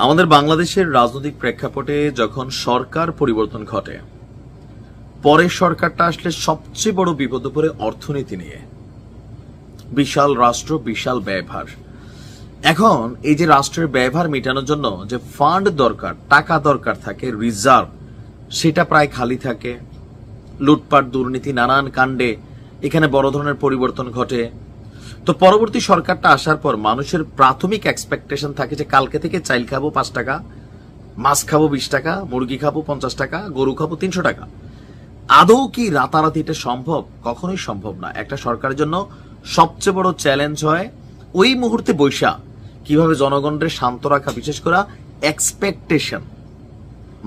আমাদের বাংলাদেশের রাজনৈতিক প্রেক্ষাপটে যখন সরকার পরিবর্তন ঘটে, পরের সরকারটা আসলে সবচেয়ে বড় বিপদে পড়ে অর্থনীতি নিয়ে। বিশাল রাষ্ট্র, বিশাল ব্যয়ভার। এখন এই যে রাষ্ট্রের ব্যয়ভার মেটানোর জন্য যে ফান্ড দরকার, টাকা দরকার থাকে, রিজার্ভ, সেটা প্রায় খালি থাকে। লুটপাট, দুর্নীতি, নানান কাণ্ডে এখানে বড় ধরনের পরিবর্তন ঘটে। তো পরবর্তী সরকারটা আসার পর মানুষের প্রাথমিক এক্সপেকটেশন থাকে যে কালকে থেকে চাইল খাবো 5 টাকা, মাছ খাবো 20 টাকা, মুরগি খাবো 50 টাকা, গরু খাবো 300 টাকা। আদৌ কি রাতারাতি এটা সম্ভব? কখনোই সম্ভব না। একটা সরকারের জন্য সবচেয়ে বড় চ্যালেঞ্জ হয় ওই মুহূর্তে বৈশা কিভাবে জনগণের শান্ত রাখা, বিশেষ করে এক্সপেকটেশন,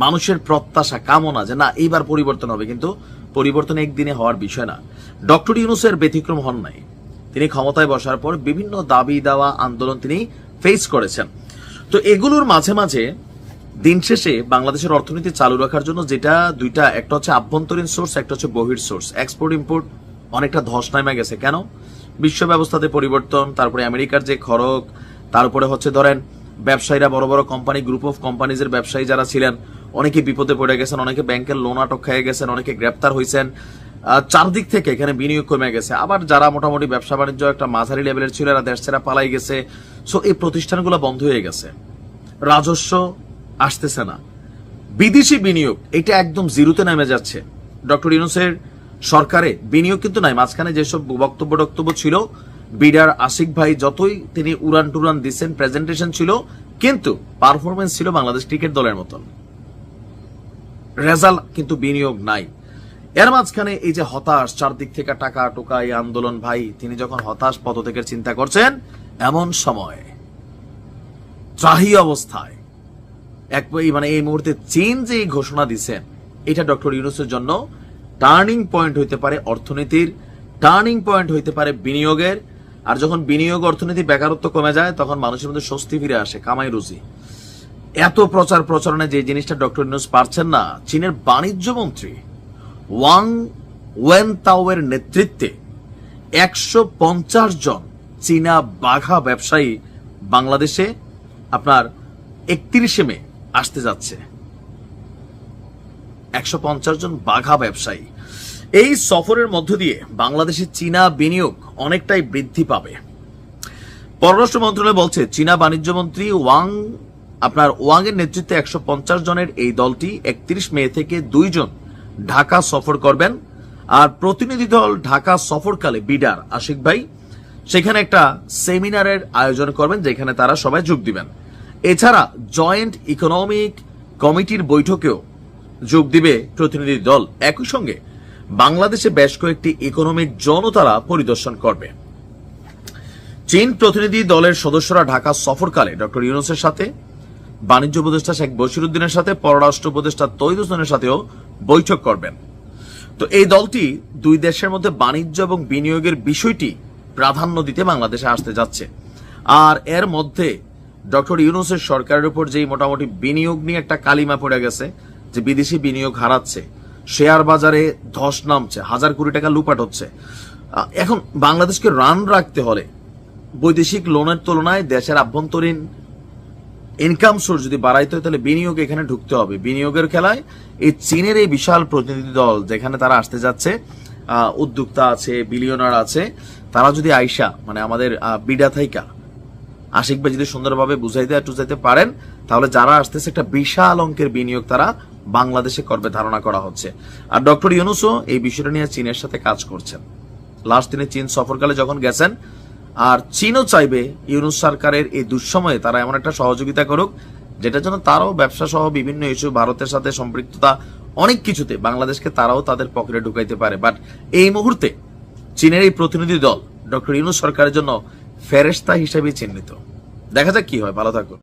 মানুষের প্রত্যাশা, কামনা যে না এইবার পরিবর্তন হবে, কিন্তু পরিবর্তন একদিনে হওয়ার বিষয় না। ডক্টর ইউনূসের ব্যতিক্রম হন নাই। তিনি ক্ষমতায় বসার পর বিভিন্ন দাবি দেওয়া, আন্দোলন তিনি ফেস করেছেন। তো এগুলোর মাঝে মাঝে দিন শেষে বাংলাদেশের অর্থনীতি চালু রাখার জন্য যেটা দুইটা, একটা হচ্ছে আভ্যন্তরীণ সোর্স, একটা হচ্ছে বহির সোর্স। এক্সপোর্ট ইম্পোর্ট অনেকটা ধস নামে গেছে। কেন? বিশ্ব ব্যবস্থাতে পরিবর্তন, তারপরে আমেরিকার যে খরচ, তারপরে হচ্ছে ধরেন ব্যবসায়ীরা, বড় বড় কোম্পানি, গ্রুপ অফ কোম্পানিজের ব্যবসায়ী যারা ছিলেন, অনেকে বিপদে পড়ে গেছেন, অনেকে ব্যাংকের লোন আটক খেয়ে গেছেন, অনেকে গ্রেপ্তার হয়েছেন। চারদিক থেকে এখানে বিনিয়োগ কমে গেছে। আবার যারা মোটামুটি ব্যবসা বাণিজ্য একটা মাঝারি লেভেলের ছিল, এরা দেশ ছেড়ে পালাই গেছে। সো এই প্রতিষ্ঠানগুলো বন্ধ হয়ে গেছে, রাজস্ব আসতেছে না, বিদেশি বিনিয়োগ এটা একদম জিরোতে নেমে যাচ্ছে। ডক্টর ইউনূসের সরকারে বিনিয়োগ কিন্তু নাই। মাঝখানে যেসব বক্তব্য ছিল, বিডার আশিক ভাই যতই তিনি উড়ান টুরান দিচ্ছেন, প্রেজেন্টেশন ছিল, কিন্তু পারফরমেন্স ছিল বাংলাদেশ ক্রিকেট দলের মতন, রেজাল্ট কিন্তু বিনিয়োগ নাই। এর মাঝখানে এই যে হতাশ, চারদিক থেকে টাকা টোকা, এই আন্দোলন, ভাই তিনি যখন হতাশ, পদত্যাগের চিন্তা করছেন, এমন সময় ত্রাহি অবস্থায় মানে এই মুহূর্তে চীন যে ঘোষণা দিচ্ছেন, এটা ডক্টর ইউনূসের জন্য টার্নিং পয়েন্ট হইতে পারে, অর্থনীতির টার্নিং পয়েন্ট হইতে পারে, বিনিয়োগের। আর যখন বিনিয়োগ, অর্থনীতি, বেকারত্ব কমে যায়, তখন মানুষের মধ্যে স্বস্তি ফিরে আসে, কামাই রুজি। এত প্রচার প্রচারণে যে জিনিসটা ডক্টর ইউনূস পারছেন না, চীনের বাণিজ্য মন্ত্রী ওয়াং ওয়েনতাওয়ের নেতৃত্বে 150 জন চীনা বাঘা ব্যবসায়ী বাংলাদেশে আপনার 31শে মে আসতে যাচ্ছে। 150 জন বাঘা ব্যবসায়ী। এই সফরের মধ্য দিয়ে বাংলাদেশে চীনা বিনিয়োগ অনেকটাই বৃদ্ধি পাবে। পররাষ্ট্র মন্ত্রণালয় বলছে, চীনা বাণিজ্য মন্ত্রী ওয়াং এর নেতৃত্বে 150 জনের এই দলটি 31 মে থেকে 2 জন ঢাকা সফর করবেন। আর প্রতিনিধি দল ঢাকা সফরকালে বিডার আশিক ভাই সেখানে একটা সেমিনারের আয়োজন করবেন, যেখানে তারা সবাই যোগ দিবেন। এছাড়া জয়েন্ট ইকোনমিক কমিটির বৈঠকেও যোগ দিবে প্রতিনিধি দল। একই সঙ্গে বাংলাদেশে বেশ কয়েকটি ইকোনমিক জোনও তারা পরিদর্শন করবে। চীন প্রতিনিধি দলের সদস্যরা ঢাকা সফরকালে ডক্টর ইউনূসের সাথে, বাণিজ্য উপদেষ্টা শেখ বশিরউদ্দিনের সাথে, পররাষ্ট্র উপদেষ্টা তৌহিদ হোসেনের সাথেও বৈঠক করবেন। তো এই দলটি দুই দেশের মধ্যে বাণিজ্য এবং বিনিয়োগের বিষয়টি প্রাধান্য দিতে বাংলাদেশে আসতে যাচ্ছে। আর এর মধ্যে ডক্টর ইউনূসের সরকারের উপর যেই মোটামুটি বিনিয়োগ নিয়ে একটা কালিমা পড়ে গেছে, যে বিদেশি বিনিয়োগ হারাচ্ছে, শেয়ার বাজারে ধস নামছে, 1000 কোটি টাকা লুপাট হচ্ছে। এখন বাংলাদেশকে রান রাখতে হলে বৈদেশিক লোনের তুলনায় দেশের আভ্যন্তরীণ ইনকাম সোর্স যদি বাড়াইতে হয়, তাহলে বিনিয়োগ এখানে ঢুকতে হবে। বিনিয়োগের খেলায় এই চীনের এই বিশাল প্রতিনিধি দল যেখানে তারা আসতে যাচ্ছে, উদ্যোক্তা আছে, বিলিয়নার আছে, তারা যদি আইসা মানে আমাদের বিডা থাইকা আশিক ভাই যদি সুন্দরভাবে বুঝাইতে পারেন, তাহলে যারা আসতেছে একটা বিশাল অঙ্কের বিনিয়োগ তারা বাংলাদেশে করবে ধারণা করা হচ্ছে। আর ডক্টর ইউনূসও এই বিষয়টা নিয়ে চীনের সাথে কাজ করছেন। লাস্ট দিনে চীন সফরকালে যখন গেছেন, আর চীনও চাইবে ইউনূস সরকারের এই দুঃসময়ে তারা এমন একটা সহযোগিতা করুক, যেটার জন্য তারাও ব্যবসা সহ বিভিন্ন ইস্যু, ভারতের সাথে সম্পৃক্ততা, অনেক কিছুতে বাংলাদেশকে তারাও তাদের পকেটে ঢুকাইতে পারে। বাট এই মুহূর্তে চীনের এই প্রতিনিধি দল ডক্টর ইউনূস সরকারের জন্য ফেরেশতা হিসেবে চিহ্নিত। দেখা যাক কি হয়। ভালো থাকুন।